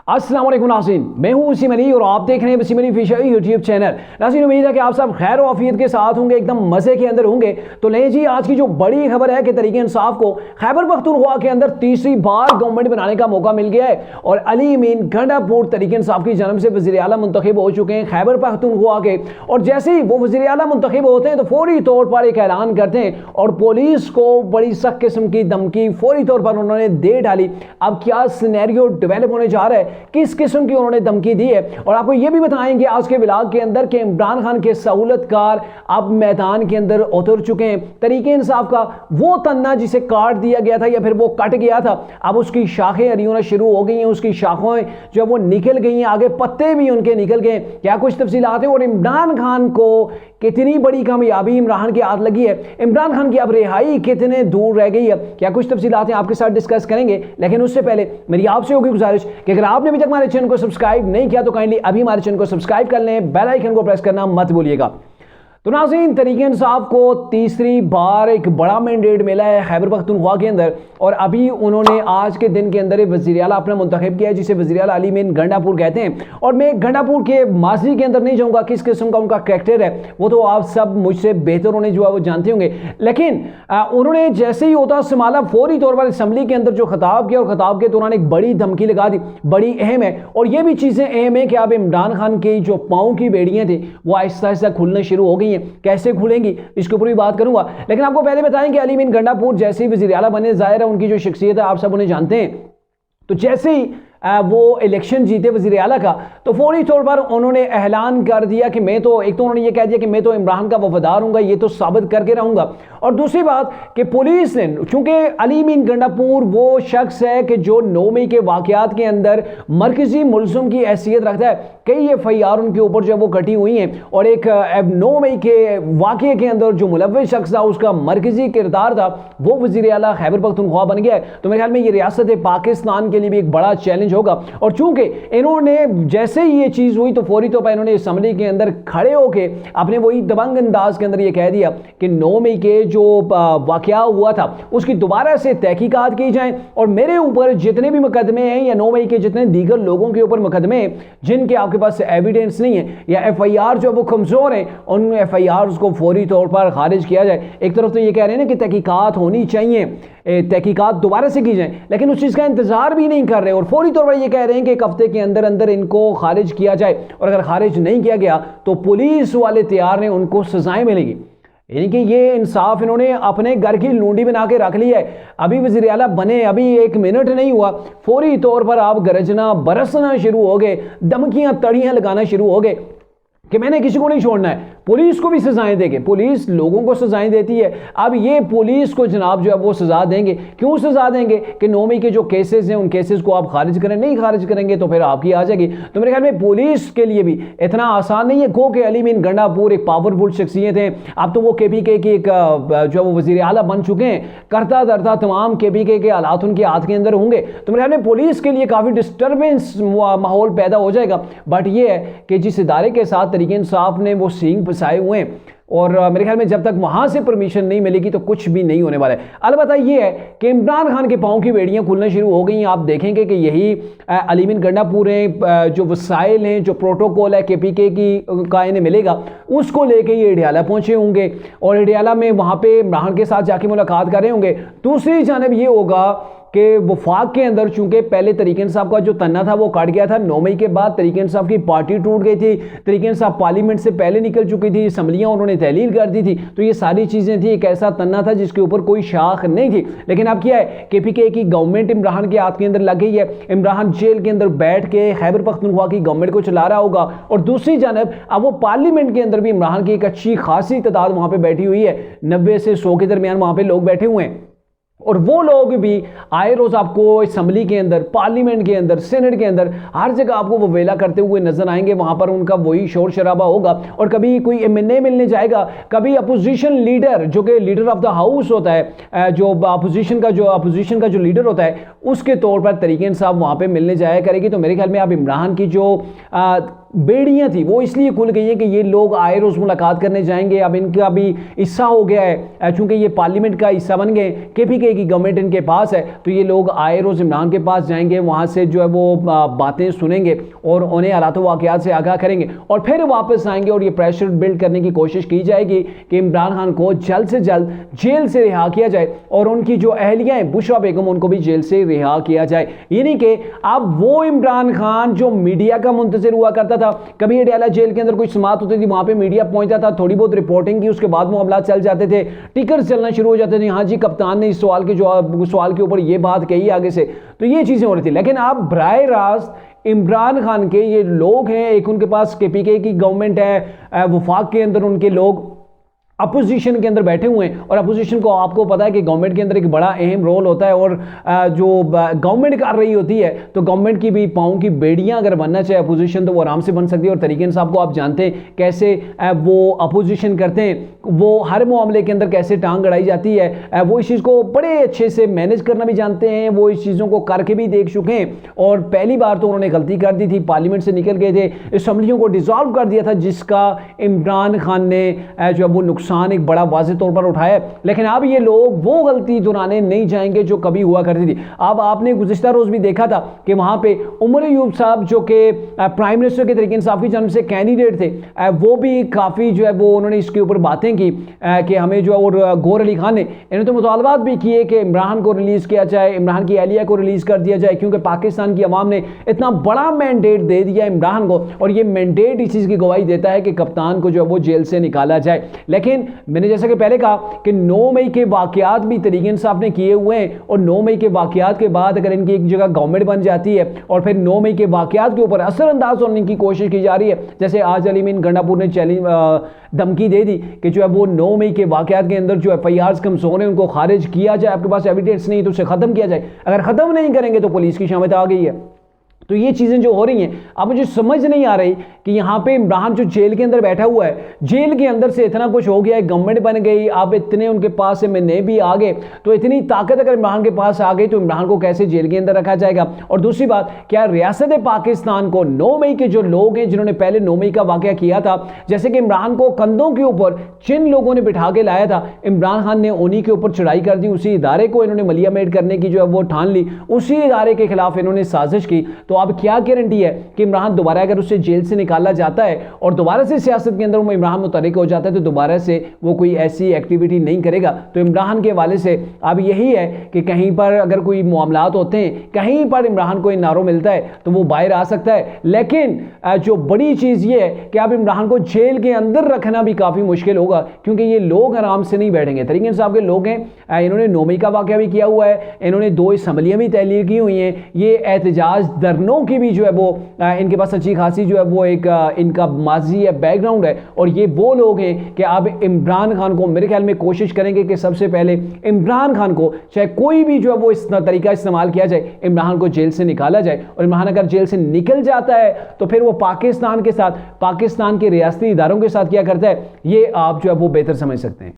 अस्सलाम वालेकुम नाज़रीन, मैं हूं वसीम अली और आप देख रहे हैं Wasim Ali official YouTube channel. नाज़रीन, उम्मीद है कि आप सब खैर आफियत के साथ होंगे, एकदम मज़े के अंदर होंगे। तो लें जी, आज की जो बड़ी खबर है कि तहरीक इंसाफ को खैबर पख्तूनख्वा के अंदर तीसरी बार गवर्नमेंट बनाने का मौका मिल गया है और अली अमीन गंडापुर तहरीक इंसाफ की जानब से वज़ीर आला मुंतखब हो चुके हैं खैबर पख्तूनख्वा के। और जैसे ही वो वज़ीर आला मुंतखब होते हैं तो फौरी तौर पर एक ऐलान करते हैं और पुलिस को बड़ी सख्त किस्म की धमकी फौरी तौर पर उन्होंने दे डाली। अब क्या सिनेरियो डेवलप होने जा रहा है, किस किस्म की उन्होंने धमकी दी है, और आपको यह भी बताएंगे आज के व्लॉग के अंदर कि इमरान खान के सहूलतकार अब मैदान के अंदर उतर चुके हैं। तरीके इंसाफ का वो तन्ना जिसे काट दिया गया था या फिर वो कट गया था, अब उसकी शाखें हरी होना शुरू हो गई हैं, उसकी शाखें जो वो निकल गई हैं, आगे पत्ते भी उनके निकल गए। क्या कुछ तफसीलात हैं और इमरान खान को कितनी बड़ी कामयाबी इमरान की हाथ लगी है, इमरान खान की अब रिहाई कितने दूर रह गई है, क्या कुछ तफसीलात हैं आपके साथ डिस्कस करेंगे। लेकिन उससे पहले मेरी आपसे होगी गुजारिश कि अगर आपने अभी तक हमारे चैनल को सब्सक्राइब नहीं किया तो काइंडली अभी हमारे चैनल को सब्सक्राइब कर लें, बेल आइकन को प्रेस करना मत भूलिएगा। तो नाज़रीन, तहरीक इंसाफ को तीसरी बार एक बड़ा मैंडेट मिला है खैबर पख्तूनख्वा के अंदर और अभी उन्होंने आज के दिन के अंदर वज़ीर आला अपना मुंतखब किया है जिसे वज़ीर आला अली अमीन गंडापुर कहते हैं। और मैं गंडापुर के माजी के अंदर नहीं जाऊँगा, किस किस्म का उनका करैक्टर है वो तो आप सब मुझसे बेहतर होने जो है वो जानते होंगे। लेकिन उन्होंने जैसे ही होता संभाला फौरी तौर पर असम्बली के अंदर जो खिताब किया और खिताब के दौरान एक बड़ी धमकी लगा दी, बड़ी अहम है। और ये भी चीज़ें अहम है कि अब इमरान खान की जो पाँव की बेड़ियाँ थी वो आहिस्ता आहिस्ता खुलना शुरू हो गई हैं। कैसे खुलेंगी इसके ऊपर भी बात करूंगा, लेकिन आपको पहले बताएं कि अली अमीन गंडापुर जैसे ही वज़ीर आला बने, जाहिर है उनकी जो शख्सियत है आप सब उन्हें जानते हैं। तो जैसे ही वो इलेक्शन जीते वज़ीर आला का तो फौरी तौर पर उन्होंने ऐलान कर दिया कि मैं तो, एक तो उन्होंने ये कह दिया कि मैं तो इमरान का वफादार हूँगा, ये तो साबित करके रहूँगा। और दूसरी बात कि पुलिस ने, चूँकि अली अमीन गंडापुर वो शख्स है कि जो 9 मई के वाक़यात के अंदर मरकज़ी मुलज़िम की हैसियत रखता है, कई FIR उनके ऊपर जो है वो कटी हुई हैं और एक 9 मई के वाक़े के अंदर जो मुलव्विस शख्स था उसका मरकज़ी किरदार था, वो वज़ीर आला खैबर पख्तूनख्वा बन गया है। तो मेरे ख्याल में ये रियासत पाकिस्तान के लिए भी एक बड़ा चैलेंज होगा। और चूंकि इन्होंने जैसे ही ये चीज हुई तो फौरी तौर पर इन्होंने असेंबली के अंदर खड़े होके अपने वही दबंग अंदाज के अंदर ये कह दिया कि 9 मई के जो वाकया हुआ था उसकी दोबारा से तहकीकात की जाए और मेरे ऊपर जितने भी मुकदमे हैं या 9 मई के जितने दीगर लोगों के ऊपर मुकदमे हैं जिनके आपके पास एविडेंस नहीं है या FIR जो वो कमजोर हैं, उन FIR को फौरी तौर पर खारिज किया जाए। एक तरफ तो ये कह रहे हैं ना कि तहकीकात होनी चाहिए, तहकीकात दोबारा से की जाए, लेकिन उस चीज़ का इंतजार भी नहीं कर रहे और फौरी तौर पर ये कह रहे हैं कि एक हफ्ते के अंदर अंदर इनको खारिज किया जाए और अगर खारिज नहीं किया गया तो पुलिस वाले तैयार हैं, उनको सजाएं मिलेगी। यानी कि ये इंसाफ इन्होंने अपने घर की लूंडी बना के रख ली है। अभी वज़ीर आला बने अभी 1 मिनट नहीं हुआ, फौरी तौर पर आप गरजना बरसना शुरू हो गए, धमकियां तड़ियां लगाना शुरू हो गए कि मैंने किसी को नहीं छोड़ना है, पुलिस को भी सजाएं देंगे। पुलिस लोगों को सजाएं देती है, अब ये पुलिस को जनाब जो है वो सजा देंगे। क्यों सजा देंगे कि 9 मई के जो केसेस हैं उन केसेस को आप खारिज करें, नहीं खारिज करेंगे तो फिर आपकी आ जाएगी। तो मेरे ख्याल में पुलिस के लिए भी इतना आसान नहीं है। गो के अली अमीन गंडापुर एक पावरफुल शख्सियत है, अब तो वो KPK की एक जो वो वज़ीर आला बन चुके हैं, करता धरता तमाम KPK के हालात उनके हाथ के अंदर होंगे। तो मेरे ख्याल में पुलिस के लिए काफ़ी डिस्टर्बेंस माहौल पैदा हो जाएगा। बट ये है कि जिस इदारे के साथ तहरीक इंसाफ ने वो सींग फंसाए हुए हैं और मेरे ख्याल में जब तक वहां से परमिशन नहीं मिलेगी तो कुछ भी नहीं होने वाला है। अलबत्ता ये है कि इमरान खान के पाँव की बेड़ियां खुलना शुरू हो गई हैं। आप देखेंगे कि यही अली अमीन गंडापुर हैं, जो वसाइल हैं, जो प्रोटोकॉल है KPK की का इन्हें मिलेगा उसको लेके ये अडियाला पहुंचे होंगे और अडियाला में वहां पे इमरान खान के साथ जाके मुलाकात कर रहे होंगे। दूसरी जानब ये होगा कि वफाक के अंदर चूंकि पहले तहरीक इंसाफ का जो तन्ना था वो काट गया था, 9 मई के बाद तहरीक इंसाफ की पार्टी टूट गई थी, तहरीक इंसाफ पार्लियामेंट से पहले निकल चुकी थी, असम्बलियाँ उन्होंने तहलील कर दी थी। तो ये सारी चीज़ें थी, एक ऐसा तन्ना था जिसके ऊपर कोई शाख नहीं थी। लेकिन अब क्या है, KPK की गवर्नमेंट इमरान के हाथ के अंदर लग गई है, इमरान जेल के अंदर बैठ के खैबर पख्तूनख्वा की गवर्नमेंट को चला रहा होगा और दूसरी जानब अब वो पार्लियामेंट के अंदर भी इमरान की एक अच्छी खासी तादाद वहाँ पर बैठी हुई है, 90 से 100 के दरमियान वहाँ पर लोग बैठे हुए हैं। और वो लोग भी आए रोज़ आपको असम्बली के अंदर, पार्लियामेंट के अंदर, सेनेट के अंदर हर जगह आपको वो वेला करते हुए नजर आएंगे। वहाँ पर उनका वही शोर शराबा होगा और कभी कोई MNA मिलने जाएगा, कभी अपोजिशन लीडर जो कि लीडर ऑफ द हाउस होता है, जो अपोजिशन का जो लीडर होता है उसके तौर पर तहरीक इंसाफ वहाँ पर मिलने जाया करेगी। तो मेरे ख्याल में अब इमरान की जो बेड़ियां थी वो इसलिए खुल गई हैं कि ये लोग आए रोज मुलाकात करने जाएंगे। अब इनका भी हिस्सा हो गया है, चूंकि ये पार्लियामेंट का हिस्सा बन गए, केपीके की गवर्नमेंट इनके पास है, तो ये लोग आए रोज इमरान के पास जाएंगे, वहां से जो है वो बातें सुनेंगे और उन्हें हालात वाकयात से आगाह करेंगे और फिर वापस आएंगे और ये प्रेशर बिल्ड करने की कोशिश की जाएगी कि इमरान खान को जल्द से जल्द जेल से रिहा किया जाए और उनकी जो अहलिया है बुशरा बेगम उनको भी जेल से रिहा किया जाए। यानी कि अब वो इमरान खान जो मीडिया का मुंतजिर हुआ करता था, कभी अडयाला जेल के अंदर कोई समात होती थी, वहां पे मीडिया पहुंचता था, थोड़ी बहुत रिपोर्टिंग की, उसके बाद मामला चल जाते थे, टिकर्स चलना शुरू हो जाते थे, हाँ जी कप्तान ने इस सवाल के ऊपर ये बात कही आगे से, तो ये चीजें हो रही थी। लेकिन अब बराह रास्त इमरान खान के ये लोग हैं, एक उनके पास केपीके की गवर्नमेंट है, वफाक के अंदर उनके लोग अपोजिशन के अंदर बैठे हुए हैं और अपोजिशन को आपको पता है कि गवर्नमेंट के अंदर एक बड़ा अहम रोल होता है और जो गवर्नमेंट कर रही होती है तो गवर्नमेंट की भी पाँव की बेड़ियां अगर बनना चाहे अपोजिशन तो वो आराम से बन सकती है। और तरीके इंसाफ को आप जानते हैं कैसे वो अपोजिशन करते हैं, वो हर मामले के अंदर कैसे टांग अड़ाई जाती है, वो इस चीज़ को बड़े अच्छे से मैनेज करना भी जानते हैं, वो इस चीज़ों को करके भी देख चुके हैं। और पहली बार तो उन्होंने गलती कर दी थी, पार्लियामेंट से निकल गए थे, असम्बलियों को डिसॉल्व कर दिया था जिसका इमरान खान ने जो है वो नुकसान एक बड़ा वाज़ेह तौर पर उठाया। लेकिन अब ये लोग वो गलती दोहराने नहीं जाएंगे जो कभी हुआ करती थी। अब आपने गुज़िश्ता रोज भी देखा था कि वहां पे उमर अयूब साहब जो कि प्राइम मिनिस्टर के तरीके इंसाफ की जन्म से कैंडिडेट थे, वो भी काफ़ी जो है वो उन्होंने इसके ऊपर बातें की कि हमें जो है और गौर अली खान ने इन्होंने तो मुतालबात भी किए कि इमरान को रिलीज़ किया जाए, इमरान की अहलिया को रिलीज़ कर दिया जाए, क्योंकि पाकिस्तान की अवाम ने इतना बड़ा मैंडेट दे दिया इमरान को और ये मैंडेट इस चीज़ की गवाही देता है कि कप्तान को जो है वो जेल से निकाला जाए। लेकिन मैंने जैसा कि पहले कहा कि 9 मई के वाकयात भी तरीके इंसाफ ने किए हुए हैं और 9 मई के वाकयात के बाद अगर इनकी एक जगह गवर्नमेंट बन जाती है और फिर 9 मई के वाकयात के ऊपर असरअंदाज होने की कोशिश की जा रही है, जैसे आज अलीमीन गंडापुर ने धमकी दे दी कि जो है वो 9 मई के वाकयात के अंदर जो FIRs कमजोर हैं उनको खारिज किया जाए, आपके पास एविडेंस नहीं तो उसे खत्म किया जाए, अगर खत्म नहीं करेंगे तो पुलिस की शामिल आ गई है। तो ये चीज़ें जो हो रही हैं अब मुझे समझ नहीं आ रही कि यहाँ पे इमरान जो जेल के अंदर बैठा हुआ है, जेल के अंदर से इतना कुछ हो गया है, गवर्नमेंट बन गई, अब इतने उनके पास से महीने भी आ गए, तो इतनी ताकत अगर इमरान के पास आ गई तो इमरान को कैसे जेल के अंदर रखा जाएगा। और दूसरी बात, क्या रियासत पाकिस्तान को 9 मई के जो लोग हैं जिन्होंने पहले 9 मई का वाकया किया था, जैसे कि इमरान को कंधों के ऊपर जिन लोगों ने बिठा के लाया था, इमरान खान ने उन्हीं के ऊपर चढ़ाई कर दी, उसी इदारे को इन्होंने मलिया मेड करने की जो है वो ठान ली, उसी इदारे के खिलाफ इन्होंने साजिश की। तो अब क्या गारंटी है कि इमरान दोबारा अगर उससे जेल से निकाला जाता है और दोबारा से सियासत के अंदर वो इमरान मुतहरिक हो जाता है तो दोबारा से वो कोई ऐसी एक्टिविटी नहीं करेगा। तो इमरान के हवाले से अब यही है कि कहीं पर अगर कोई मामलात होते हैं, कहीं पर इमरान को इनारो मिलता है तो वो बाहर आ सकता है। लेकिन जो बड़ी चीज़ ये है कि अब इमरान को जेल के अंदर रखना भी काफ़ी मुश्किल होगा, क्योंकि ये लोग आराम से नहीं बैठेंगे। तरीके इंसाफ के लोग हैं, इन्होंने 9 मई का वाकया भी किया हुआ है, इन्होंने 2 असम्बलियाँ भी तहलील की हुई हैं, ये एहतजाज धरनों की भी जो है वो इनके पास अच्छी खासी जो है वो एक इनका माजी है, बैकग्राउंड है। और ये वो लोग हैं कि अब इमरान खान को मेरे ख्याल में कोशिश करेंगे कि सबसे पहले इमरान खान को चाहे कोई भी जो है वो इस तरीका इस्तेमाल किया जाए, इमरान को जेल से निकाला जाए। और इमरान अगर जेल से निकल जाता है तो फिर वो पाकिस्तान के साथ, पाकिस्तान के रियासती इदारों के साथ क्या करता है, ये आप जो है वो बेहतर समझ सकते हैं।